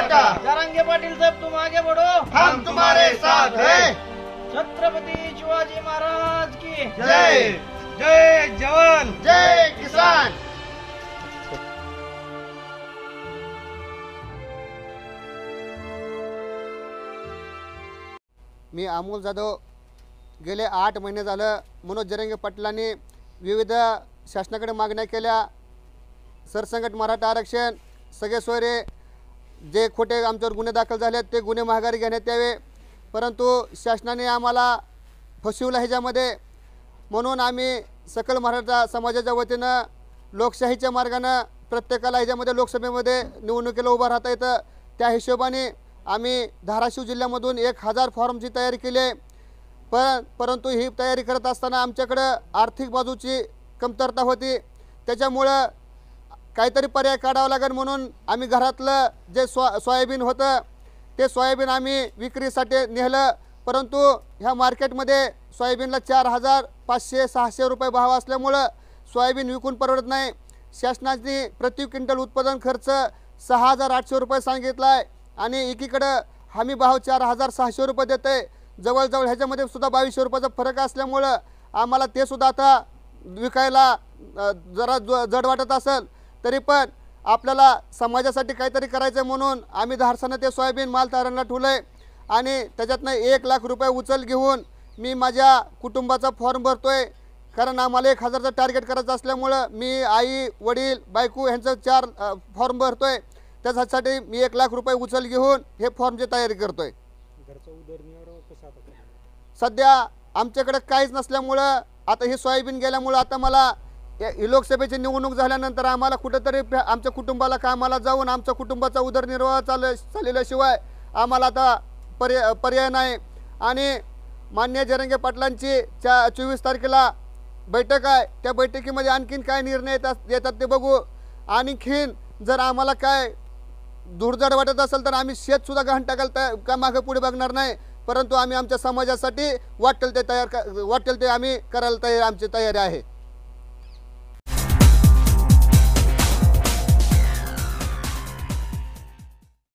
घाटा। जरांगे पाटिल साहब तुम आगे बढ़ो, हम तुम्हारे साथ हैं। छत्रपति शिवाजी महाराज की जय। जय जवान जय किसान। मी अमोल जाधव गेले 8 महिने झालं मनोज जरांगे पाटलांनी विविध शासनाकडे मागण्या केल्या। सरसंघट मराठा आरक्षण, सगळे सोयरे, जे खोटे आमच्यावर गुन्हे दाखल झाले ते गुन्हे माघारी घेण्यात यावे, परंतु शासनाने आम्हाला फसवलं ह्याच्यामध्ये। म्हणून आम्ही सकल मराठा समाजाच्या वतीनं लोकशाहीच्या मार्गानं प्रत्येकाला ह्याच्यामध्ये लोकसभेमध्ये निवडणुकीला उभं राहता येतं, त्या हिशोबाने आम्ही धाराशिव जिल्ह्यामधून 1000 फॉर्मची तयारी केली आहे। परंतु ही तयारी करत असताना आमच्याकडं आर्थिक बाजूची कमतरता होती, त्याच्यामुळं काहीतरी पर्याय काढावा लागेल म्हणून आम्ही घरातलं जे सोयाबीन होतं ते सोयाबीन आम्ही विक्रीसाठी नेलं, परंतु ह्या मार्केटमध्ये सोयाबीनला 4500-600 रुपये भाव असल्यामुळं सोयाबीन विकून परवडत नाही। शासनाने प्रति क्विंटल उत्पादन खर्च 6800 रुपये सांगितला आहे आणि एकीकडं हमी भाव 4600 रुपये देते, जवळजवळ ह्याच्यामध्ये सुद्धा 2200 रुपयाचा फरक असल्यामुळं आम्हाला ते सुद्धा आता विकायला जरा जड वाटत असेल, तरी पण आपल्याला समाजासाठी काहीतरी करायचं म्हणून आम्ही धारसानं ते सोयाबीन माल तारणला ठेवलं आहे आणि त्याच्यातनं 1 लाख रुपये उचल घेऊन मी माझ्या कुटुंबाचा फॉर्म भरतो आहे। कारण आम्हाला 1000चं टार्गेट करायचं असल्यामुळं मी आई वडील बायको ह्यांचं 4 फॉर्म भरतो आहे, त्यासाठी मी 1 लाख रुपये उचल घेऊन हे फॉर्मची तयारी करतो आहे। सध्या आमच्याकडे काहीच नसल्यामुळं आता ही सोयाबीन गेल्यामुळं आता मला ही लोकसभेची निवडणूक झाल्यानंतर आम्हाला कुठेतरी आमच्या कुटुंबाला कामाला जाऊन आमच्या कुटुंबाचा उदरनिर्वाह चालल्याशिवाय आम्हाला आता पर्याय नाही। आणि माननीय जरांगे पाटलांची 24 तारखेला बैठक आहे, त्या बैठकीमध्ये आणखीन काय निर्णय येतात ते बघू। आणखीन जर आम्हाला काय दुर्जड वाटत असेल तर आम्ही शेतसुद्धा गहाण टाकायला का मागे पुढे बघणार नाही, परंतु आम्ही आमच्या समाजासाठी वाटेल ते आम्ही करायला आमची तयारी आहे।